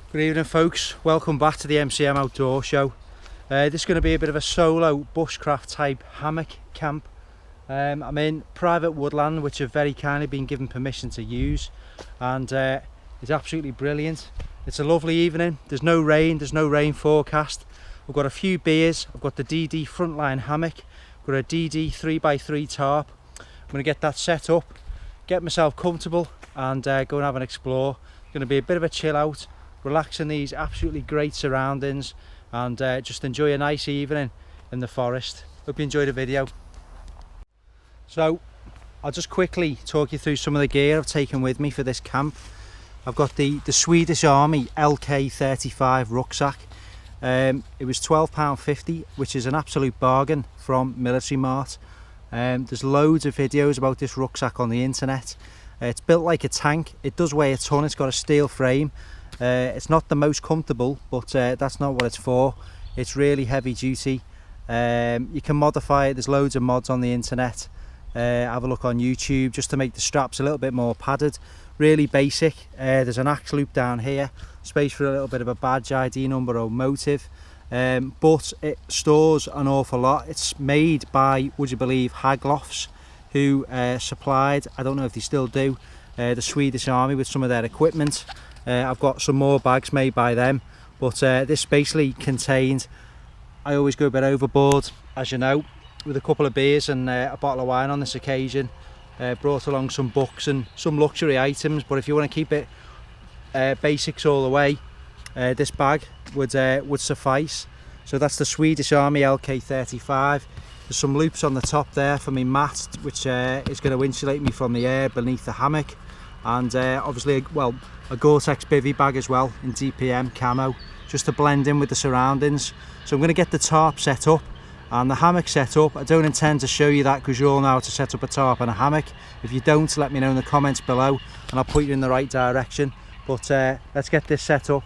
Good evening folks, welcome back to the MCM Outdoor Show. This is going to be a bit of a solo bushcraft type hammock camp. I'm in private woodland which I've very kindly been given permission to use, and it's absolutely brilliant. It's a lovely evening, there's no rain forecast. I've got a few beers, I've got the DD Frontline Hammock, I've got a DD 3x3 tarp. I'm going to get that set up, get myself comfortable and go and have an explore. It's going to be a bit of a chill out, relax in these absolutely great surroundings and just enjoy a nice evening in the forest. Hope you enjoyed the video. So I'll just quickly talk you through some of the gear I've taken with me for this camp. I've got the Swedish Army LK35 rucksack. It was £12.50, which is an absolute bargain from Military Mart. There's loads of videos about this rucksack on the internet. It's built like a tank, it does weigh a ton, it's got a steel frame. It's not the most comfortable, but that's not what it's for. It's really heavy duty. You can modify it, there's loads of mods on the internet. Have a look on YouTube just to make the straps a little bit more padded. Really basic. There's an axe loop down here, space for a little bit of a badge, ID number or motive. But it stores an awful lot. It's made by, would you believe, Haglofs, who supplied, I don't know if they still do, the Swedish Army with some of their equipment. I've got some more bags made by them, but this basically contained, I always go a bit overboard as you know, with a couple of beers and a bottle of wine on this occasion. Brought along some books and some luxury items, but if you want to keep it basics all the way, this bag would suffice. So that's the Swedish Army LK35. There's some loops on the top there for my mat, which is going to insulate me from the air beneath the hammock, and obviously a Gore-Tex bivy bag as well in DPM camo, just to blend in with the surroundings. So I'm going to get the tarp set up and the hammock set up. I don't intend to show you that because you all know how to set up a tarp and a hammock. If you don't, let me know in the comments below and I'll put you in the right direction. But let's get this set up.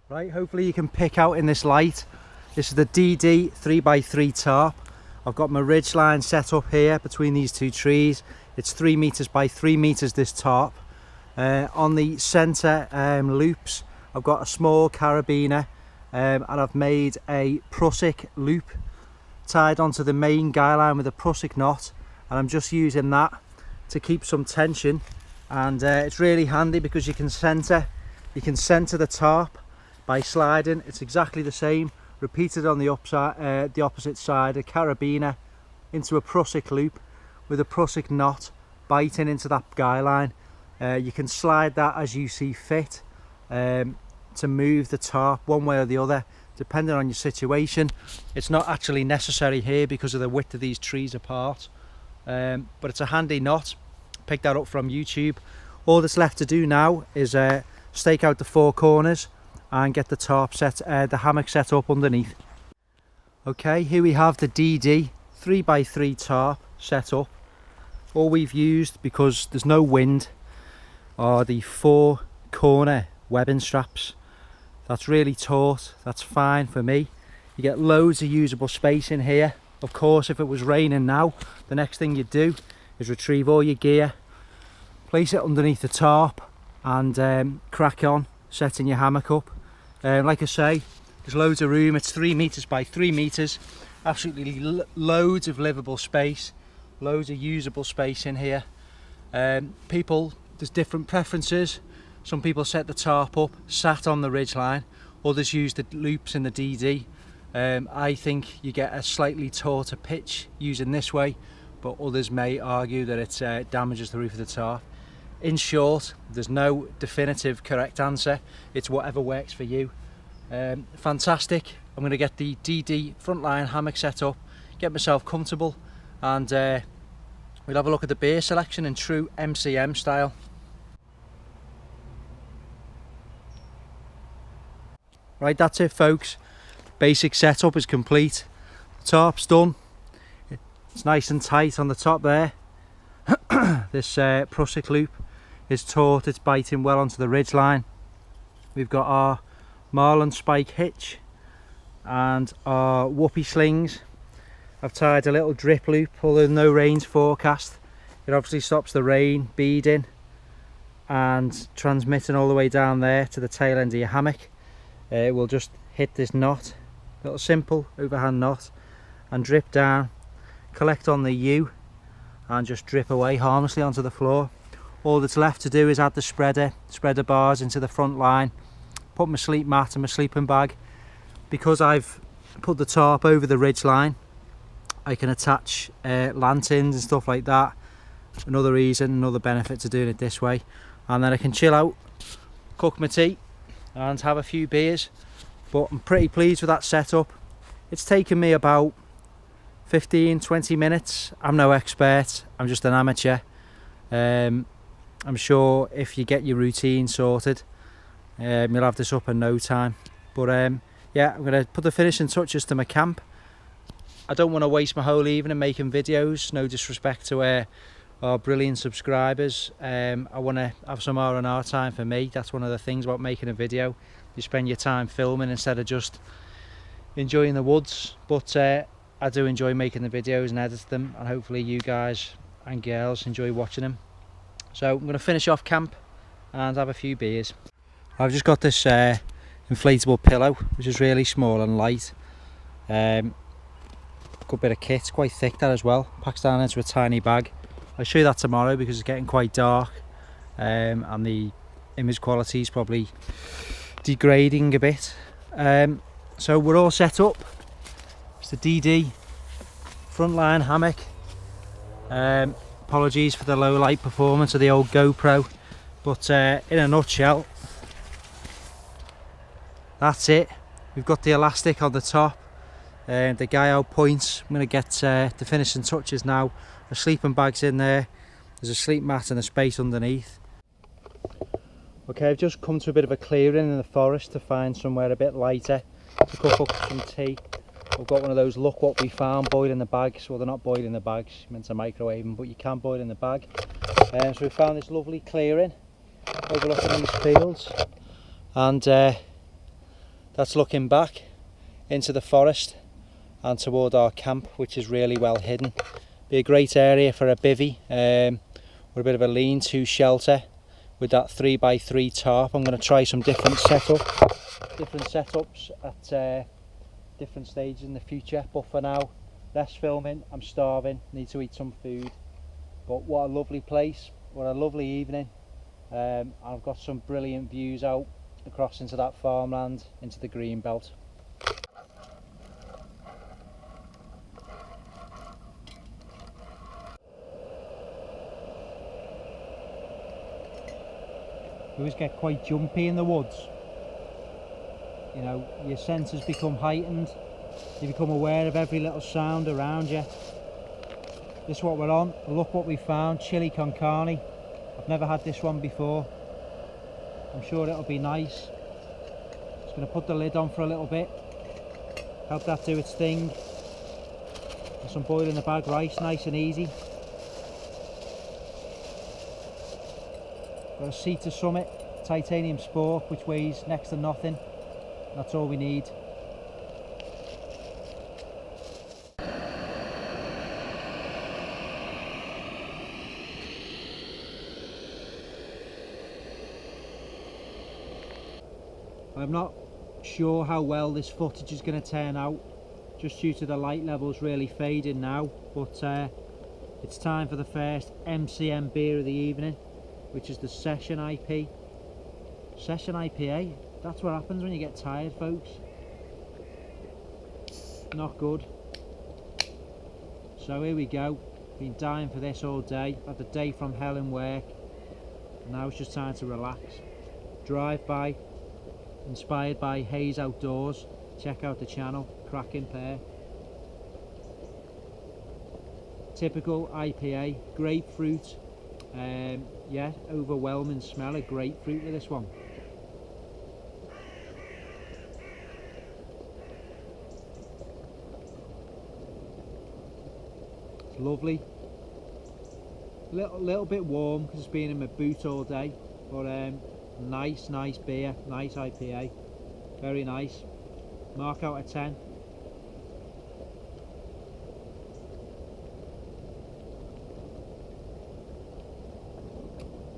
Right, hopefully you can pick out in this light, this is the DD 3x3 tarp. I've got my ridge line set up here between these two trees. It's 3 meters by 3 meters, this tarp. On the center loops, I've got a small carabiner, and I've made a prusik loop tied onto the main guy line with a prusik knot, and I'm just using that to keep some tension. And it's really handy because you can center the tarp by sliding. It's exactly the same, repeated on the upside, the opposite side, a carabiner into a prusik loop with a prusik knot biting into that guy line. You can slide that as you see fit to move the tarp one way or the other depending on your situation. It's not actually necessary here because of the width of these trees apart, but it's a handy knot. Picked that up from YouTube. All that's left to do now is stake out the four corners and get the tarp set, the hammock set up underneath. Okay, here we have the DD 3x3 tarp set up. All we've used, because there's no wind, are the four corner webbing straps. That's really taut, that's fine for me. You get loads of usable space in here. Of course, if it was raining now, the next thing you do is retrieve all your gear, place it underneath the tarp and crack on setting your hammock up. Like I say, there's loads of room. It's 3 meters by 3 meters, absolutely loads of livable space, loads of usable space in here. There's different preferences. Some people set the tarp up sat on the ridge line, others use the loops in the DD. I think you get a slightly tauter pitch using this way, but others may argue that it damages the roof of the tarp. In short, there's no definitive correct answer. It's whatever works for you. Fantastic. I'm going to get the DD Frontline Hammock set up, get myself comfortable, and we'll have a look at the beer selection in true MCM style. Right, that's it folks. Basic setup is complete. The tarp's done. It's nice and tight on the top there. This prusik loop is taut, it's biting well onto the ridge line. We've got our marlin spike hitch and our whoopee slings. I've tied a little drip loop, although no rain's forecast. It obviously stops the rain beading and transmitting all the way down there to the tail end of your hammock. It will just hit this knot, little simple overhand knot, and drip down, collect on the U, and just drip away harmlessly onto the floor. All that's left to do is add the spreader bars into the front line, put my sleep mat and my sleeping bag. Because I've put the tarp over the ridge line, I can attach lanterns and stuff like that. Another reason, another benefit to doing it this way. And then I can chill out, cook my tea and have a few beers. But I'm pretty pleased with that setup. It's taken me about 15-20 minutes. I'm no expert, I'm just an amateur. I'm sure if you get your routine sorted, you'll have this up in no time. But yeah, I'm going to put the finishing touches to my camp. I don't want to waste my whole evening making videos, no disrespect to our brilliant subscribers. I want to have some R&R time for me. That's one of the things about making a video. You spend your time filming instead of just enjoying the woods. But I do enjoy making the videos and edit them, and hopefully you guys and girls enjoy watching them. So I'm going to finish off camp and have a few beers. I've just got this inflatable pillow, which is really small and light. Good bit of kit, it's quite thick that as well. Packs down into a tiny bag. I'll show you that tomorrow because it's getting quite dark, and the image quality is probably degrading a bit. So we're all set up. It's the DD Frontline Hammock. Apologies for the low light performance of the old GoPro, but in a nutshell, that's it. We've got the elastic on the top, the guy out points. I'm going to get the finishing touches now. The sleeping bag's in there, there's a sleep mat and a space underneath. Okay, I've just come to a bit of a clearing in the forest to find somewhere a bit lighter to cook up some tea. We've got one of those look what we found boil in the bags. Well, they're not boiled in the bags, you're meant to microwave them, but you can boil in the bag. So we found this lovely clearing overlooking these fields, and that's looking back into the forest and toward our camp, which is really well hidden. Be a great area for a bivvy, or a bit of a lean-to shelter with that 3x3 tarp. I'm going to try some different setups at different stages in the future, but for now, less filming. I'm starving, need to eat some food. But what a lovely place, what a lovely evening. I've got some brilliant views out across into that farmland, into the green belt. You always get quite jumpy in the woods. You know, your senses become heightened, you become aware of every little sound around you. This is what we're on. Look what we found, chili con carne. I've never had this one before. I'm sure it'll be nice. Just going to put the lid on for a little bit, help that do its thing. And some boil in the bag rice, nice and easy. Got a Cedar Summit titanium spork, which weighs next to nothing. That's all we need. I'm not sure how well this footage is going to turn out, just due to the light levels really fading now, but it's time for the first MCM beer of the evening, which is the Session IP. Session IPA, that's what happens when you get tired, folks. Not good. So here we go. Been dying for this all day. Had the day from hell in work. Now it's just time to relax. Drive by. Inspired by Hayes Outdoors. Check out the channel. Cracking pair. Typical IPA. Grapefruit. Yeah, overwhelming smell of grapefruit with this one. It's lovely. Little bit warm because it's been in my boot all day, but nice beer, nice IPA, very nice. Mark out of 10.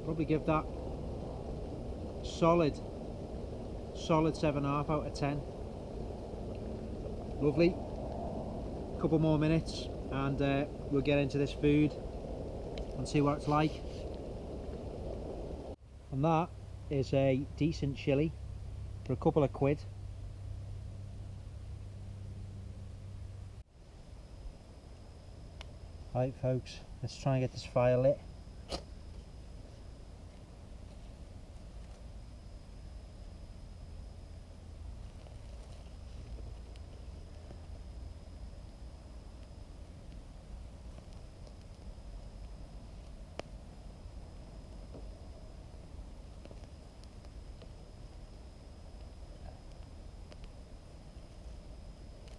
Probably give that solid 7.5 out of 10. Lovely. Couple more minutes and we'll get into this food and see what it's like. And that is a decent chili for a couple of quid. Right folks, let's try and get this fire lit.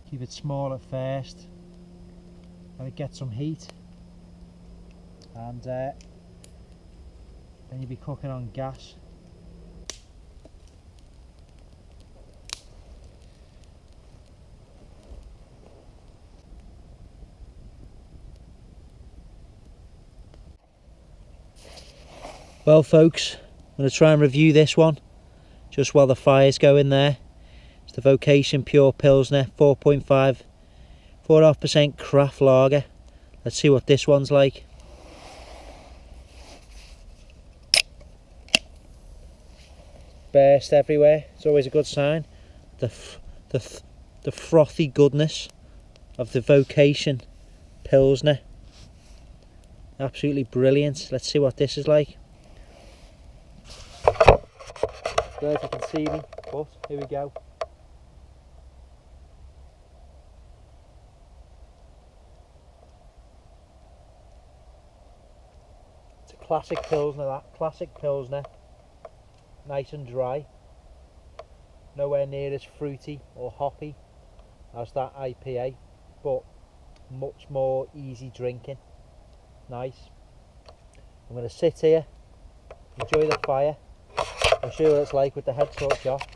Keep it small at first, let it get some heat, and then you'll be cooking on gas. Well folks, I'm going to try and review this one just while the fire's going there. It's the Vocation Pure Pilsner 4.5% craft lager. Let's see what this one's like. Burst everywhere, it's always a good sign. The frothy goodness of the Vocation Pilsner. Absolutely brilliant. Let's see what this is like. I don't know if you can see me, but here we go. It's a classic Pilsner, that. Classic Pilsner. Nice and dry. Nowhere near as fruity or hoppy as that IPA, but much more easy drinking. Nice. I'm going to sit here, enjoy the fire. I'll show you what it's like with the head torch off.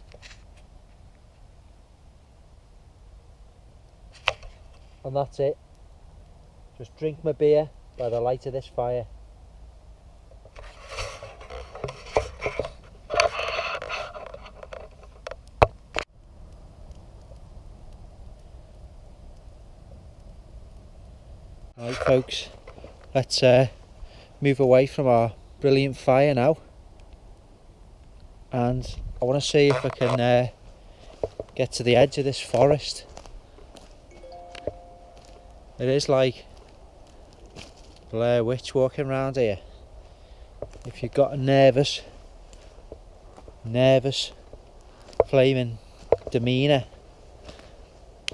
And that's it. Just drink my beer by the light of this fire. Right folks, let's move away from our brilliant fire now. And I want to see if I can get to the edge of this forest. It is like Blair Witch walking around here. If you've got a nervous flaming demeanour,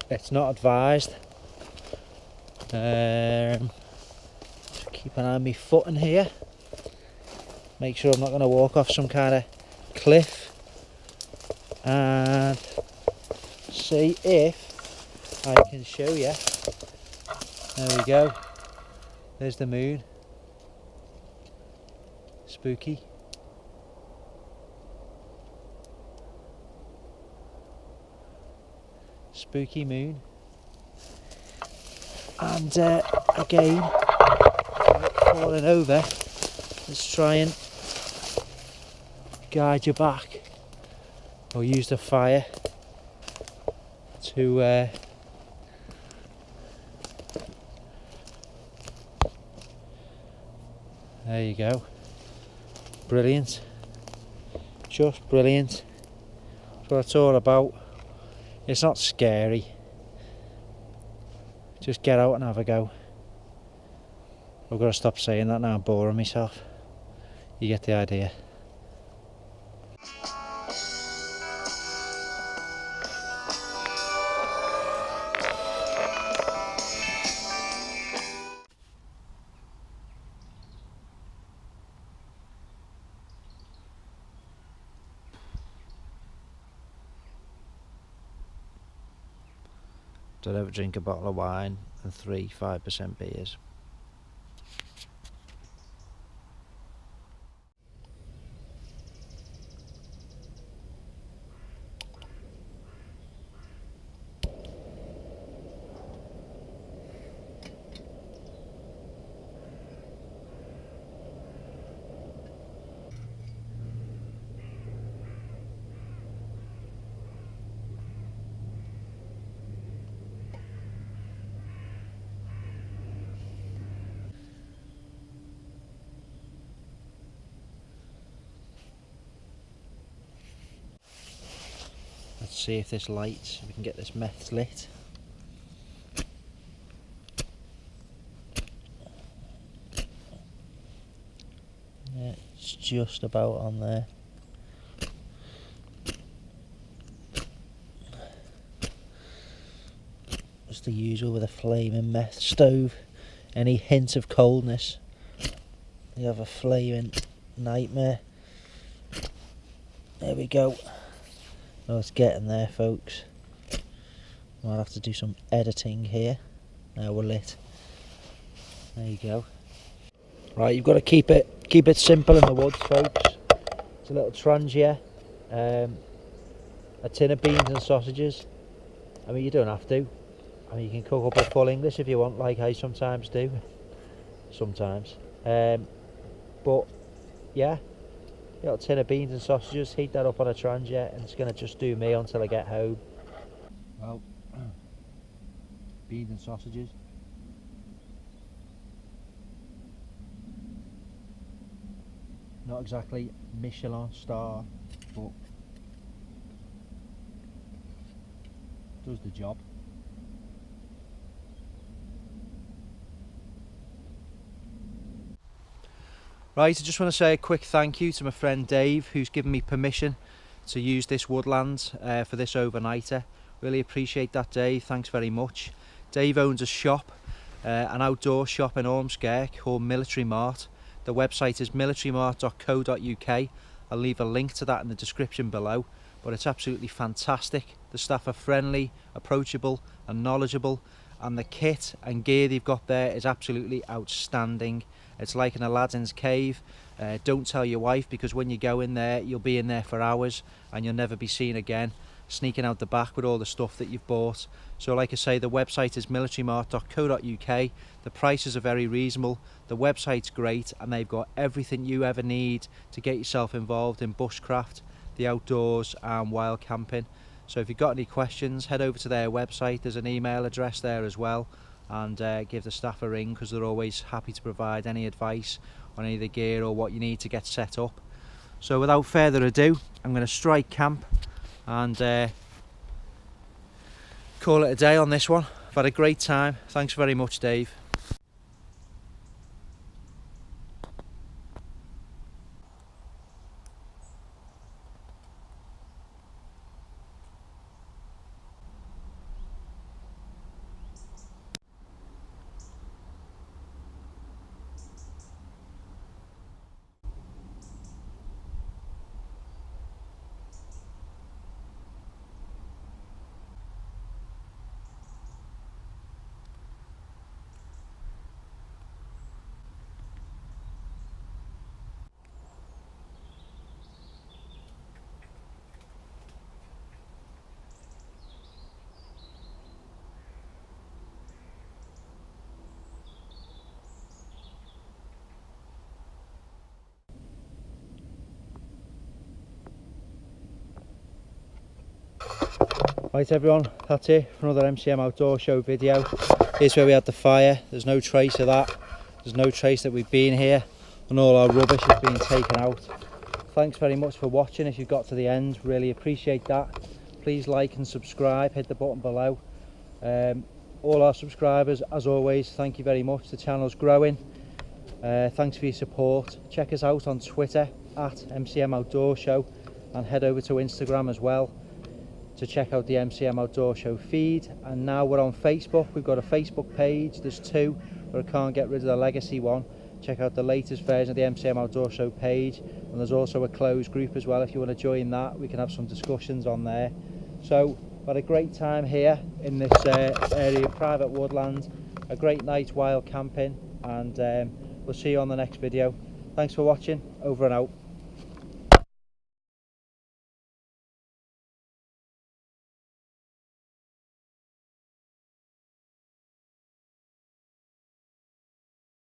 it's not advised. Just keep an eye on my foot in here. Make sure I'm not going to walk off some kind of cliff, and see if I can show you. There we go. There's the moon. Spooky. Spooky moon. And again, falling over. Let's try and guide you back, or use the fire to there you go. Brilliant, just brilliant. That's what it's all about. It's not scary, just get out and have a go. I've got to stop saying that now, I'm boring myself. You get the idea. Don't ever drink a bottle of wine and 3 5% beers. Let's see if this lights, if we can get this meth lit. Yeah, it's just about on there. It's the usual with a flaming meth stove. Any hint of coldness, you have a flaming nightmare. There we go. Oh, it's getting there, folks. I'll have to do some editing here. Now we're lit. There you go. Right, you've got to keep it simple in the woods, folks. It's a little trangia, a tin of beans and sausages. I mean, you don't have to. I mean, you can cook up a full English if you want, like I sometimes do. Sometimes. But yeah, a little tin of beans and sausages, heat that up on a trangia, and it's going to just do me until I get home. Well, beans and sausages. Not exactly Michelin star, but does the job. Right, I just want to say a quick thank you to my friend Dave, who's given me permission to use this woodland for this overnighter. Really appreciate that, Dave. Thanks very much. Dave owns a shop, an outdoor shop in Ormskirk called Military Mart. The website is militarymart.co.uk. I'll leave a link to that in the description below. But it's absolutely fantastic. The staff are friendly, approachable and knowledgeable, and the kit and gear they've got there is absolutely outstanding. It's like an Aladdin's cave. Don't tell your wife, because when you go in there, you'll be in there for hours and you'll never be seen again, sneaking out the back with all the stuff that you've bought. So like I say, the website is militarymart.co.uk. The prices are very reasonable, the website's great, and they've got everything you ever need to get yourself involved in bushcraft, the outdoors and wild camping. So if you've got any questions, head over to their website. There's an email address there as well, and give the staff a ring, because they're always happy to provide any advice on any of the gear or what you need to get set up. So without further ado, I'm going to strike camp and call it a day on this one. I've had a great time. Thanks very much, Dave. Right everyone, that's it for another MCM Outdoor Show video. Here's where we had the fire. There's no trace of that. There's no trace that we've been here, and all our rubbish has been taken out. Thanks very much for watching. If you've got to the end, really appreciate that. Please like and subscribe, hit the button below. All our subscribers, as always, thank you very much. The channel's growing. Thanks for your support. Check us out on Twitter at MCM Outdoor Show, and head over to Instagram as well to check out the MCM Outdoor Show feed. And now we're on Facebook. We've got a Facebook page. There's two, but I can't get rid of the legacy one. Check out the latest version of the MCM Outdoor Show page, and there's also a closed group as well. If you want to join that, we can have some discussions on there. So had a great time here in this area of private woodland, a great night wild camping, and we'll see you on the next video. Thanks for watching. Over and out.